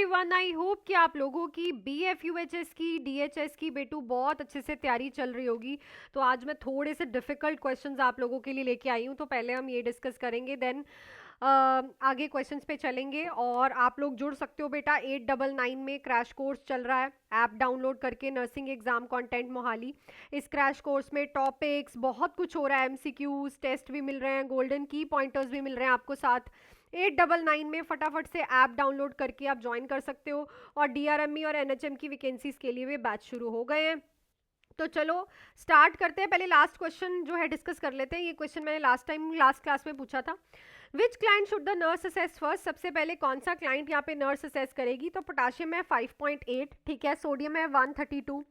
Everyone, I hope कि आप लोगों की BF UHS की DHS की बेटू बहुत अच्छे से तैयारी चल रही होगी। तो आज मैं थोड़े से डिफिकल्ट क्वेश्चंस आप लोगों के लिए लेके आई हूँ। तो पहले हम ये डिस्कस करेंगे, देन आगे क्वेश्चंस पे चलेंगे। और आप लोग जुड़ सकते हो बेटा, 899 में क्रैश कोर्स चल रहा है, ऐप डाउनलोड करके, नर्सिंग एग्जाम कंटेंट मोहाली। इस क्रैश कोर्स में टॉपिक्स बहुत कुछ हो रहा है, MCQs टेस्ट भी मिल रहे हैं, गोल्डन की पॉइंटर्स भी मिल रहे हैं आपको साथ। 899 में फटाफट से ऐप डाउनलोड करके आप ज्वाइन कर सकते हो। और DRME और NHM की वैकेंसीज के लिए भी बैच शुरू हो गए हैं। तो चलो स्टार्ट करते हैं। पहले लास्ट क्वेश्चन जो है डिस्कस कर लेते हैं। ये क्वेश्चन मैंने लास्ट क्लास में पूछा था। Which client should the nurse assess first? सबसे पहले कौन सा क्लाइंट यहाँ पे नर्स असेस करेगी? तो पोटाशियम है 5.8, ठीक है, सोडियम है 132,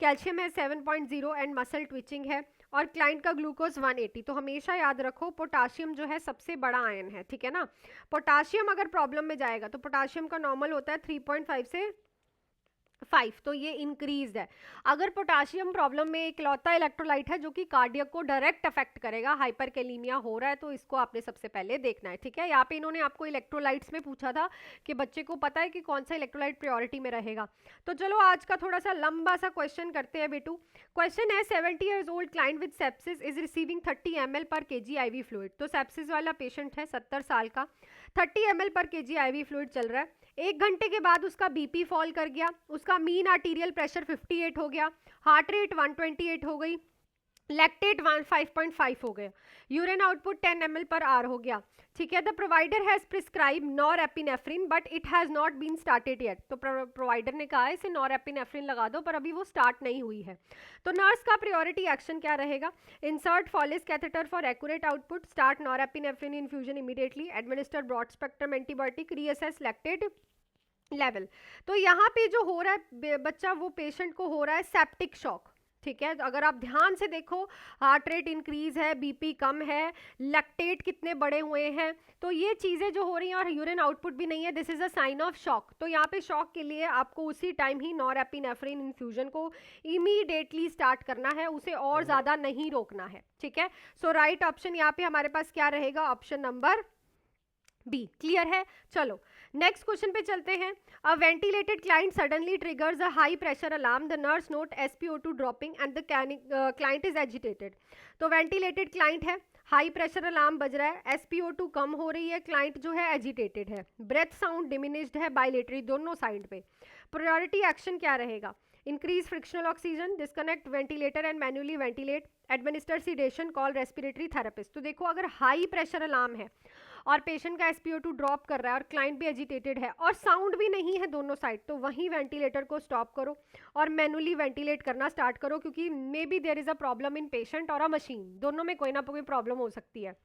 कैल्शियम है 7.0 एंड मसल ट्विचिंग है, और क्लाइंट का ग्लूकोज 180। तो हमेशा याद रखो पोटाशियम जो है सबसे बड़ा आयन है, ठीक है ना। पोटाशियम अगर प्रॉब्लम में जाएगा तो पोटाशियम का नॉर्मल होता है 3.5 से 5, तो ये इंक्रीज है। अगर पोटाशियम प्रॉब्लम में इकलौता इलेक्ट्रोलाइट है जो कि कार्डियक को डायरेक्ट अफेक्ट करेगा, हाइपरकैलीमिया हो रहा है, तो इसको आपने सबसे पहले देखना है, ठीक है। यहाँ पे इन्होंने आपको इलेक्ट्रोलाइट्स में पूछा था कि बच्चे को पता है कि कौन सा इलेक्ट्रोलाइट प्रायोरिटी में रहेगा। तो चलो आज का थोड़ा सा लंबा सा क्वेश्चन करते हैं बेटू। क्वेश्चन है 70 years old client with sepsis is receiving 30 ml per kg IV fluid। तो सेप्सिस वाला पेशेंट है 70 साल का, 30 ml per kg IV fluid चल रहा है। 1 घंटे के बाद उसका BP फॉल कर गया, उसका मीन आर्टीरियल प्रेशर 58 हो गया, हार्ट रेट 128 हो गई, लैक्टेट 5.5 हो गया, urine output 10 ml per hour हो गया, ठीक है। The provider has prescribe norepinephrine but it has not been started yet. तो प्रोवाइडर ने कहा है इसे नॉरएपिनेफ्रिन लगा दो, पर अभी वो स्टार्ट नहीं हुई है। तो नर्स का प्रायोरिटी एक्शन क्या रहेगा? Insert Foley's catheter for accurate output, start norepinephrine infusion immediately, administer broad spectrum antibiotic, reassess lactate level. तो यहाँ पे जो हो रहा है बच्चा, वो पेशेंट को हो रहा है सेप्टिक शॉक, ठीक है। अगर आप ध्यान से देखो, हार्ट रेट इंक्रीज है, BP कम है, लैक्टेट कितने बड़े हुए हैं, तो ये चीज़ें जो हो रही हैं, और यूरिन आउटपुट भी नहीं है, this is a sign of shock. तो यहाँ पे शॉक के लिए आपको उसी टाइम ही नॉरएपिनेफ्रिन इन्फ्यूजन को इमीडिएटली स्टार्ट करना है, उसे और ज़्यादा नहीं रोकना है, ठीक है। सो राइट ऑप्शन यहाँ पे हमारे पास क्या रहेगा? Option number B. क्लियर है? चलो नेक्स्ट क्वेश्चन पे चलते हैं। A ventilated client suddenly triggers a high pressure alarm, the nurse note SpO2 dropping and the client is agitated. तो वेंटिलेटेड क्लाइंट है, हाई प्रेशर अलार्म बज रहा है, SpO2 कम हो रही है, क्लाइंट जो है एजिटेटेड है, ब्रेथ साउंड डिमिनिश्ड है बायलेटरी दोनों साइड पे। प्रायोरिटी एक्शन क्या रहेगा? Increase frictional oxygen, disconnect ventilator and manually ventilate, administer sedation, call respiratory therapist. तो देखो अगर हाई प्रेशर अलार्म है और पेशेंट का SpO2 ड्रॉप कर रहा है और क्लाइंट भी एजिटेटेड है और साउंड भी नहीं है दोनों साइड, तो वहीं वेंटिलेटर को स्टॉप करो और मैनुअली वेंटिलेट करना स्टार्ट करो, क्योंकि maybe there is a problem in patient और अ मशीन, दोनों में कोई ना कोई प्रॉब्लम हो सकती है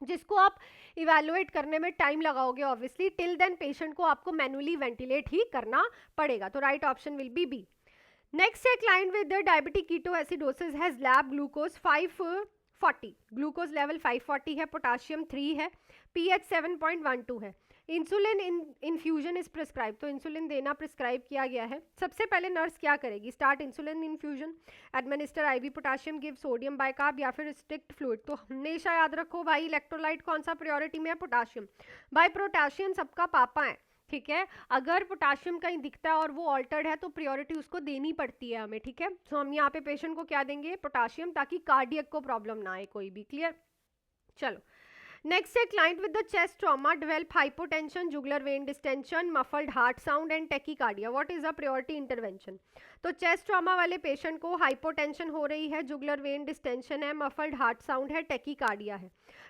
जिसको आप इवेलुएट करने में टाइम लगाओगे ऑब्वियसली। टिल देन पेशेंट को आपको मैनुअली वेंटिलेट ही करना पड़ेगा। तो right option will be B. Next है client with diabetic ketoacidosis has lab glucose 540, glucose level 540 है, पोटाशियम 3 है, pH 7.12 है, इंसुलिन इन्फ्यूजन इज प्रिस्क्राइब। तो इंसुलिन देना प्रिस्क्राइब किया गया है। सबसे पहले नर्स क्या करेगी? Start insulin infusion, administer IV potassium, give sodium bicarb या फिर स्ट्रिक्ट फ्लूइड। तो हमेशा याद रखो भाई, इलेक्ट्रोलाइट कौन सा प्रायोरिटी में है? पोटाशियम। भाई पोटाशियम सबका पापा है, ठीक है। अगर पोटाशियम कहीं दिखता है और वो ऑल्टर्ड है तो प्रायोरिटी उसको देनी पड़ती है हमें, ठीक है। तो हम यहाँ पे पेशेंट को क्या देंगे? पोटाशियम, ताकि कार्डियक को प्रॉब्लम ना आए कोई भी। क्लियर? चलो नेक्स्ट है client with the chest trauma develop hypotension, jugular vein distension, muffled heart sound and tachycardia, what is a priority intervention? तो चेस्ट ट्रॉमा वाले पेशेंट को हाइपोटेंशन हो रही है, जुगुलर वेन डिस्टेंशन है, मफल्ड हार्ट साउंड है, tachycardia है।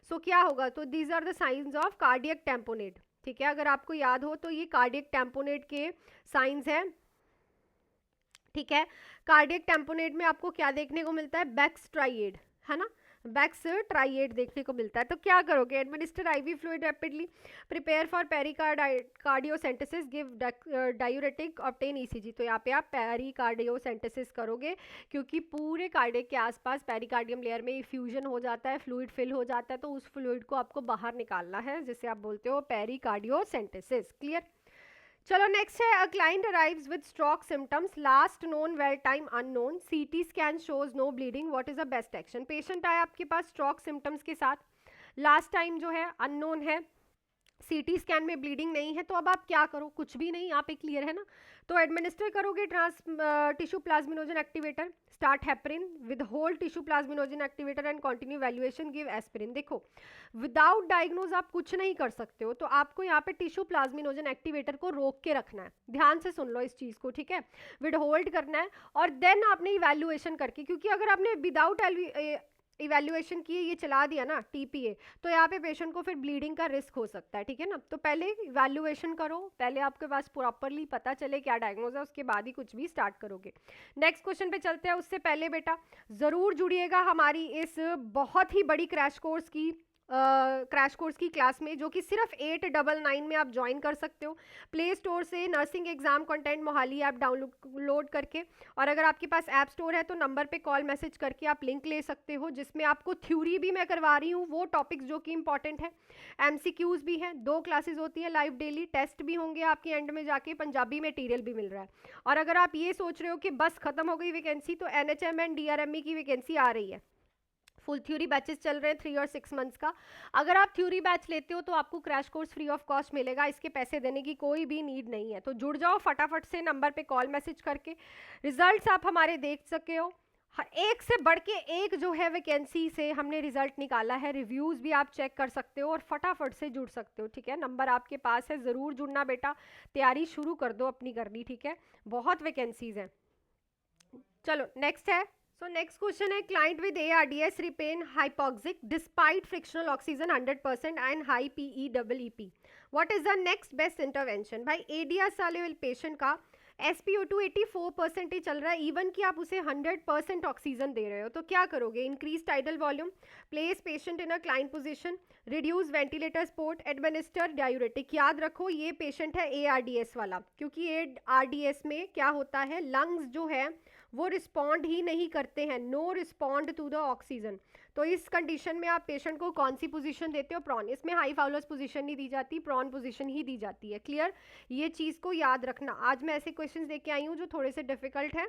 So क्या होगा? तो these are the signs of cardiac tamponade, ठीक है। अगर आपको याद हो तो ये कार्डियक टेम्पोनेट के साइंस हैं, ठीक है। कार्डियक टेम्पोनेट में आपको क्या देखने को मिलता है? बैक्स ट्राइएड, है ना, बैक्स ट्राइएड देखने को मिलता है। तो क्या करोगे? Administer IV fluid rapidly, prepare for pericardiocentesis, give diuretic, obtain ECG। तो यहाँ पे आप पेरिकार्डियोसेंटेसिस करोगे, क्योंकि पूरे कार्डियक के आसपास पेरिकार्डियम लेयर में फ्यूजन हो जाता है, फ्लूइड फिल हो जाता है, तो उस फ्लूइड को आपको बाहर निकालना है, जिसे आप बोलते हो पेरिकार्डियोसेंटेसिस। क्लियर? चलो नेक्स्ट है a client arrives with stroke symptoms, last known well time unknown, CT scan shows no bleeding, what is the best action? Patient आया आपके पास स्ट्रोक सिम्टम्स के साथ, लास्ट टाइम जो है अननोन है, सीटी स्कैन में ब्लीडिंग नहीं है, तो अब आप क्या करो, कुछ भी नहीं, यहाँ पे क्लियर है ना। तो एडमिनिस्टर करोगे tissue plasminogen activator, start heparin with whole tissue plasminogen activator and continue valuation, give aspirin. देखो विदाउट डायग्नोज आप कुछ नहीं कर सकते हो, तो आपको यहाँ पे टिश्यू प्लाज्मिनोजन एक्टिवेटर को रोक के रखना है, ध्यान से सुन लो इस चीज़ को, ठीक है। विद होल्ड करना है और देन आपने इवैल्यूएशन करके, क्योंकि अगर आपने विदाउट इवैल्यूएशन किए ये चला दिया ना टीपीए, तो यहाँ पे पेशेंट को फिर ब्लीडिंग का रिस्क हो सकता है, ठीक है ना। तो पहले इवैल्यूएशन करो, पहले आपके पास प्रॉपरली पता चले क्या डायग्नोज है, उसके बाद ही कुछ भी स्टार्ट करोगे। नेक्स्ट क्वेश्चन पे चलते हैं। उससे पहले बेटा ज़रूर जुड़िएगा हमारी इस बहुत ही बड़ी क्रैश कोर्स की क्लास में, जो कि सिर्फ 899 में आप ज्वाइन कर सकते हो प्ले स्टोर से, nursing exam content Mohali app download करके। और अगर आपके पास ऐप स्टोर है तो नंबर पे कॉल मैसेज करके आप लिंक ले सकते हो, जिसमें आपको थ्योरी भी मैं करवा रही हूँ, वो टॉपिक्स जो कि इंपॉर्टेंट है, एमसीक्यूज भी हैं, 2 क्लासेस होती है लाइव डेली, टेस्ट भी होंगे आपके एंड में जाके, पंजाबी मटेरियल भी मिल रहा है। और अगर आप ये सोच रहे हो कि बस खत्म हो गई वैकेंसी, तो एनएचएम एंड डीआरएमई की वैकेंसी आ रही है, फुल थ्योरी बैचेस चल रहे हैं 3 और 6 मंथ्स का। अगर आप थ्योरी बैच लेते हो तो आपको crash course free of cost मिलेगा, इसके पैसे देने की कोई भी नीड नहीं है। तो जुड़ जाओ फटाफट से नंबर पे कॉल मैसेज करके। रिजल्ट्स आप हमारे देख सके हो, एक से बढ़ के एक जो है वैकेंसी से हमने रिजल्ट निकाला है, रिव्यूज़ भी आप चेक कर सकते हो और फटाफट से जुड़ सकते हो, ठीक है। नंबर आपके पास है, ज़रूर जुड़ना बेटा, तैयारी शुरू कर दो अपनी करनी, ठीक है, बहुत वैकेंसीज हैं। चलो नेक्स्ट है। So next question है, client with ARDS remain hypoxic despite frictional oxygen 100% and high PE/EP. What is the next best intervention? भाई ADS वाले पेशेंट का SpO2 84% ही चल रहा है, इवन कि आप उसे 100% ऑक्सीजन दे रहे हो, तो क्या करोगे? Increase tidal volume, place patient in a client position, reduce ventilator support, administer diuretic. याद रखो ये पेशेंट है ARDS वाला, क्योंकि ARDS में क्या होता है, लंग्स जो है वो रिस्पॉन्ड ही नहीं करते हैं, no respond to the oxygen. तो इस कंडीशन में आप पेशेंट को कौन सी पोजीशन देते हो? प्रॉन। इसमें हाई फाउलर्स पोजीशन नहीं दी जाती, प्रॉन पोजीशन ही दी जाती है। क्लियर, ये चीज़ को याद रखना। आज मैं ऐसे क्वेश्चंस लेके आई हूँ जो थोड़े से डिफिकल्ट है।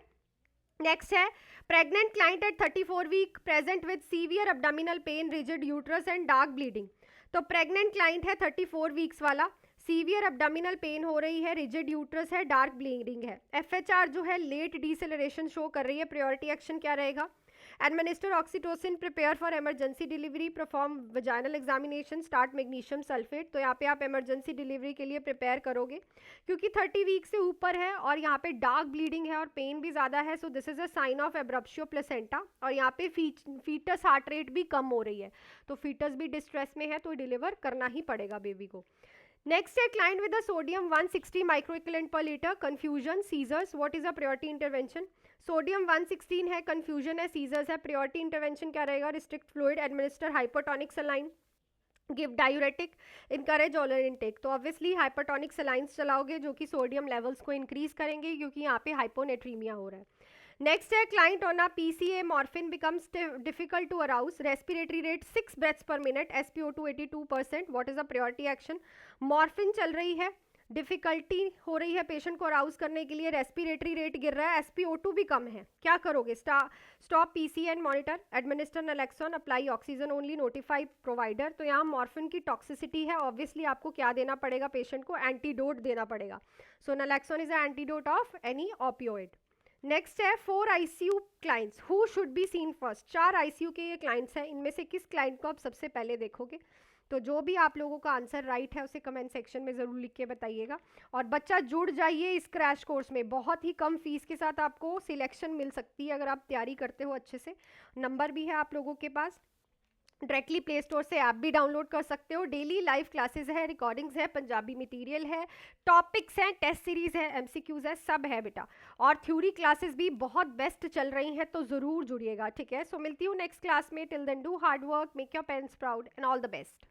नेक्स्ट है, pregnant client at 34 week present with severe abdominal pain, rigid uterus and dark bleeding. तो प्रेग्नेंट क्लाइंट है 34 वीक्स वाला, सीवियर एब्डोमिनल पेन हो रही है, रिजिड यूट्रस है, डार्क ब्लीडिंग है, FHR जो है लेट डिसेलरेशन शो कर रही है। प्रायोरिटी एक्शन क्या रहेगा? Administer oxytocin, prepare for emergency delivery, perform vaginal examination, start magnesium sulphate. तो यहाँ पे आप इमरजेंसी डिलीवरी के लिए प्रिपेयर करोगे, क्योंकि 30 वीक से ऊपर है और यहाँ पे डार्क ब्लीडिंग है और पेन भी ज़्यादा है। So this is a sign of abruptio placenta. और यहाँ पे फीटस हार्ट रेट भी कम हो रही है, तो फीटस भी डिस्ट्रेस में है, तो डिलीवर करना ही पड़ेगा बेबी को। नेक्स्ट है, client with sodium 160 micro equivalent per litre, confusion, seizures, what is a priority intervention? Sodium 116 है, कंफ्यूजन है, सीजर्स है, प्रायोरिटी इंटरवेंशन क्या रहेगा? Restrict fluid, administer hypotonic saline, give diuretic, encourage oral intake. तो obviously hypotonic salines चलाओगे जो कि sodium levels को इंक्रीज करेंगे, क्योंकि यहाँ पे हाइपोनेट्रीमिया हो रहा है। नेक्स्ट है, client on a PCA morphine becomes difficult to arouse, respiratory rate 6 breaths per minute, SpO2 82%, what is a priority action? Morphine चल रही है, डिफिकल्टी हो रही है पेशेंट को अराउज करने के लिए, रेस्पिरेटरी रेट गिर रहा है, SpO2 भी कम है, क्या करोगे? Stop PCA and monitor, administer naloxone, apply oxygen only, notify provider. तो यहाँ मॉर्फिन की टॉक्सिसिटी है, ऑब्वियसली आपको क्या देना पड़ेगा पेशेंट को? एंटीडोट देना पड़ेगा। So naloxone is a antidote of any opioid. Next है, 4 ICU clients who should be seen first. 4 ICU के ये क्लाइंट्स हैं, इनमें से किस क्लाइंट को आप सबसे पहले देखोगे? तो जो भी आप लोगों का आंसर राइट है उसे कमेंट सेक्शन में ज़रूर लिख के बताइएगा। और बच्चा जुड़ जाइए इस क्रैश कोर्स में, बहुत ही कम फीस के साथ आपको सिलेक्शन मिल सकती है अगर आप तैयारी करते हो अच्छे से। नंबर भी है आप लोगों के पास, डायरेक्टली प्ले स्टोर से ऐप भी डाउनलोड कर सकते हो। डेली लाइव क्लासेस है, रिकॉर्डिंग्स है, पंजाबी मटेरियल है, टॉपिक्स हैं, टेस्ट सीरीज है, MCQs है, सब है बेटा। और थ्योरी क्लासेस भी बहुत बेस्ट चल रही हैं, तो ज़रूर जुड़िएगा, ठीक है। सो मिलती हूँ नेक्स्ट क्लास में। Till then do hard work, make your parents proud and all the best.